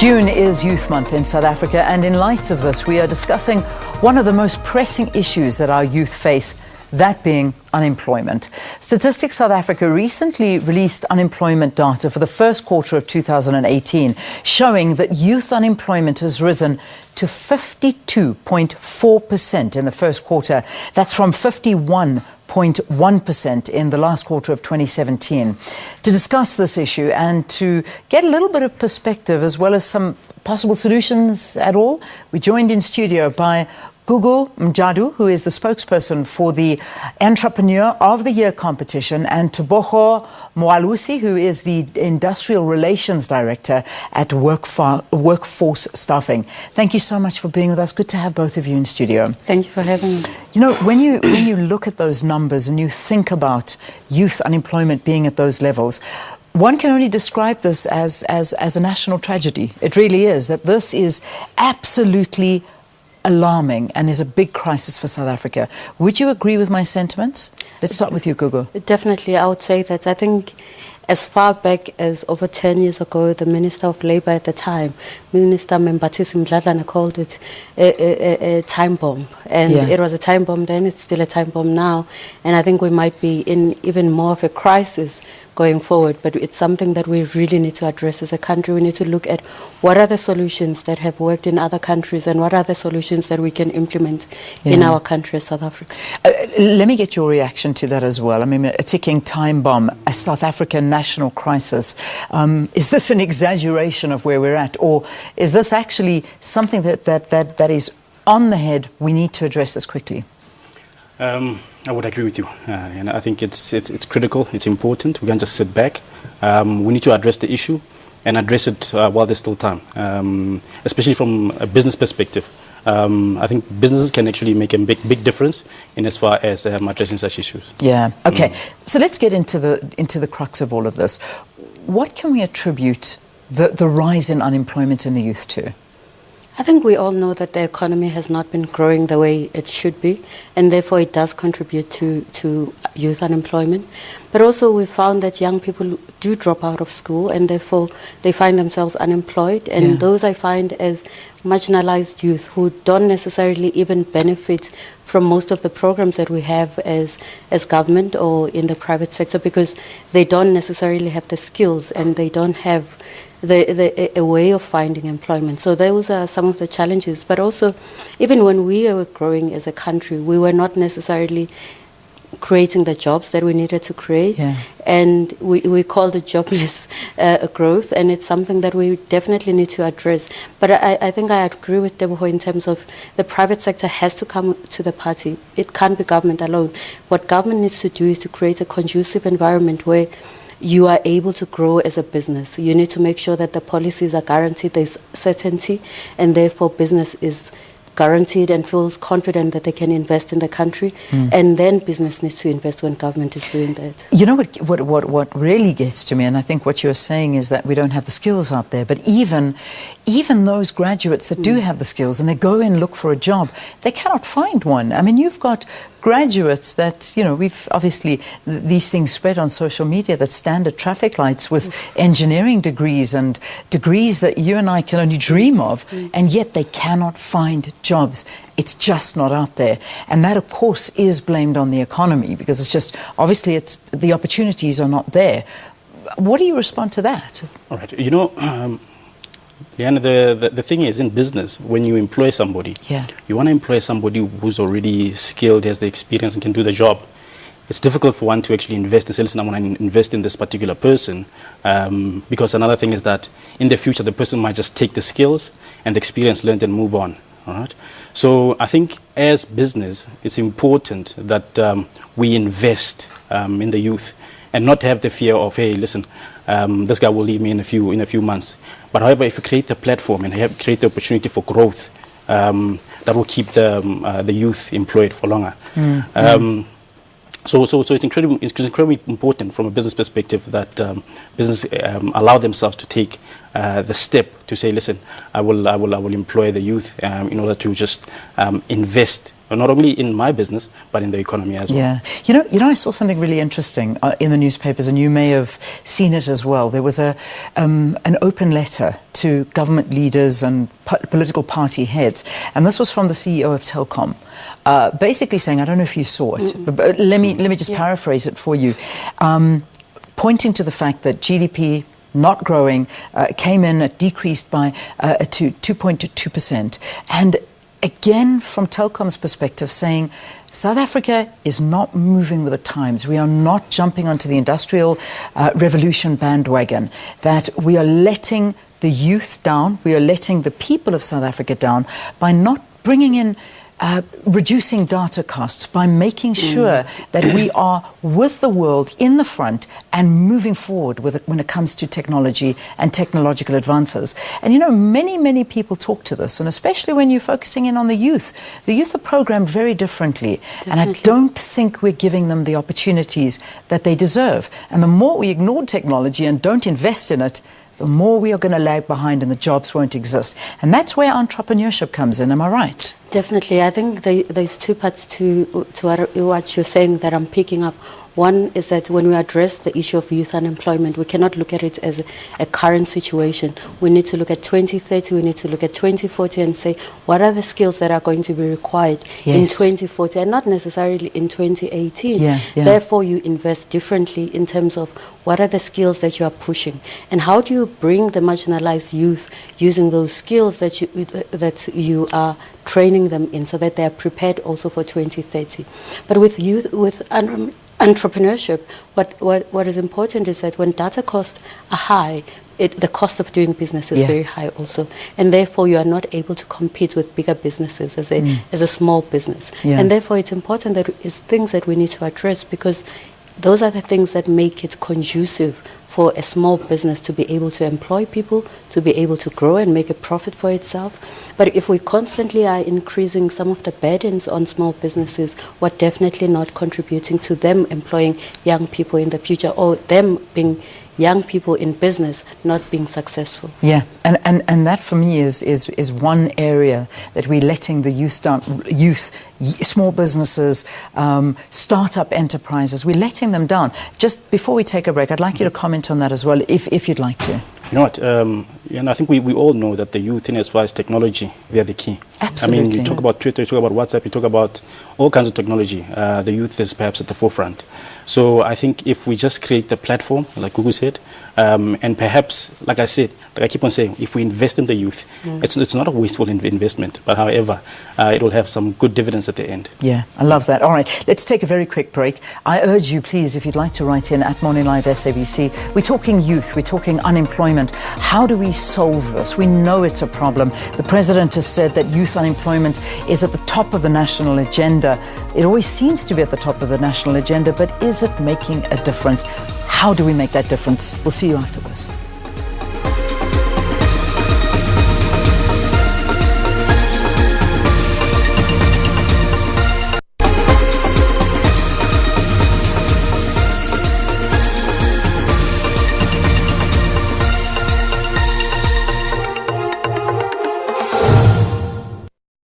June is Youth Month in South Africa, and in light of this, we are discussing one of the most pressing issues that our youth face, that being unemployment. Statistics South Africa recently released unemployment data for the first quarter of 2018, showing that youth unemployment has risen to 52.4% in the first quarter. That's from 51.1% in the last quarter of 2017. To discuss this issue and to get a little bit of perspective as well as some possible solutions at all, we're joined in studio by Gugu Mjadu, who is the spokesperson for the Entrepreneur of the Year competition, and Tebogo Moalusi, who is the Industrial Relations Director at Workforce Staffing. Thank you so much for being with us. Good to have both of you in studio. Thank you for having us. You know, when you look at those numbers and you think about youth unemployment being at those levels, one can only describe this as a national tragedy. It really is, that this is absolutely alarming and is a big crisis for South Africa. Would you agree with my sentiments? Let's start with you, Gugu. Definitely, I would say that. I think as far back as over 10 years ago, the Minister of Labour at the time, Minister Membatisi Mdladlana, called it a time bomb. And it was a time bomb then, it's still a time bomb now. And I think we might be in even more of a crisis going forward, but it's something that we really need to address as a country. We need to look at what are the solutions that have worked in other countries and what are the solutions that we can implement in our country as South Africa. Let me get your reaction to that as well. I mean, a ticking time bomb, a South African national crisis. Is this an exaggeration of where we're at, or is this actually something that is on the head? We need to address this quickly. I would agree with you, and I think it's critical, it's important. We can't just sit back. We need to address the issue and address it while there's still time, especially from a business perspective. I think businesses can actually make a big difference in as far as addressing such issues. Yeah, okay. So let's get into the crux of all of this. What can we attribute the rise in unemployment in the youth to? I think we all know that the economy has not been growing the way it should be, and therefore it does contribute to youth unemployment. But also we found that young people do drop out of school, and therefore they find themselves unemployed. And those I find as marginalized youth who don't necessarily even benefit from most of the programs that we have as government or in the private sector, because they don't necessarily have the skills and they don't have a way of finding employment. So those are some of the challenges. But also, even when we were growing as a country, we were not necessarily creating the jobs that we needed to create. And we call it jobless growth, and it's something that we definitely need to address. But I think I agree with Tebogo in terms of the private sector has to come to the party. It can't be government alone. What government needs to do is to create a conducive environment where you are able to grow as a business. You need to make sure that the policies are guaranteed, there's certainty, and therefore business is guaranteed and feels confident that they can invest in the country, and then business needs to invest when government is doing that. You know what really gets to me, and I think what you're saying is that we don't have the skills out there, but even those graduates that do have the skills and they go in and look for a job, they cannot find one. I mean, you've got graduates that, you know, we've obviously, these things spread on social media, that stand at traffic lights with engineering degrees and degrees that you and I can only dream of, and yet they cannot find jobs. It's just not out there. And that, of course, is blamed on the economy, because it's just, obviously, the opportunities are not there. What do you respond to that? All right. You know, Leanne, the thing is, in business, when you employ somebody, you want to employ somebody who's already skilled, has the experience, and can do the job. It's difficult for one to actually invest and say, listen, I want to invest in this particular person, because another thing is that in the future, the person might just take the skills and the experience learned and move on. All right. So I think as business, it's important that we invest in the youth and not have the fear of, hey, listen, this guy will leave me in a few months. But however, if you create a platform and create the opportunity for growth, that will keep the youth employed for longer. So it's incredibly important from a business perspective that business allow themselves to take the step to say, listen, I will employ the youth in order to just invest not only in my business but in the economy as well. Yeah, you know, I saw something really interesting in the newspapers, and you may have seen it as well. There was an open letter to government leaders and political party heads, and this was from the CEO of Telkom. Basically saying, I don't know if you saw it, but let me just paraphrase it for you, pointing to the fact that GDP not growing came in, decreased by to 2.2%, and again from Telkom's perspective saying South Africa is not moving with the times. We are not jumping onto the industrial revolution bandwagon, that we are letting the youth down, we are letting the people of South Africa down by not bringing in reducing data costs, by making sure that we are with the world in the front and moving forward with it when it comes to technology and technological advances. And you know, many people talk to this, and especially when you're focusing in on the youth are programmed very differently. Definitely. And I don't think we're giving them the opportunities that they deserve. And the more we ignore technology and don't invest in it, the more we are going to lag behind and the jobs won't exist. And that's where entrepreneurship comes in, am I right? Definitely. I think there's two parts to what you're saying that I'm picking up. One is that when we address the issue of youth unemployment, we cannot look at it as a current situation. We need to look at 2030, we need to look at 2040 and say, what are the skills that are going to be required in 2040 and not necessarily in 2018. Therefore, you invest differently in terms of what are the skills that you are pushing and how do you bring the marginalized youth using those skills that you are training them in so that they are prepared also for 2030. But with youth, with entrepreneurship, what is important is that when data costs are high, the cost of doing business is very high also, and therefore you are not able to compete with bigger businesses as a small business. And therefore it's important that it's things that we need to address, because those are the things that make it conducive for a small business to be able to employ people, to be able to grow and make a profit for itself. But if we constantly are increasing some of the burdens on small businesses, we're definitely not contributing to them employing young people in the future, or them being young people in business not being successful. Yeah, and that for me is one area that we're letting the youth, small businesces, start-up enterprises, we're letting them down. Just before we take a break, I'd like you to comment on that as well, if you'd like to. You know what, I think we all know that the youth, in as far as technology, they're the key. Absolutely. I mean, you talk about Twitter, you talk about WhatsApp, you talk about all kinds of technology. The youth is perhaps at the forefront. So I think if we just create the platform, like Gugu said, and perhaps, like I said, like I keep on saying, if we invest in the youth, it's not a wasteful investment, but however, it will have some good dividends at the end. Yeah, I love that. All right, let's take a very quick break. I urge you, please, if you'd like to write in at Morning Live SABC. We're talking youth, we're talking unemployment. How do we solve this? We know it's a problem. The President has said that youth unemployment is at the top of the national agenda. It always seems to be at the top of the national agenda, but is it making a difference? How do we make that difference? We'll see you after this.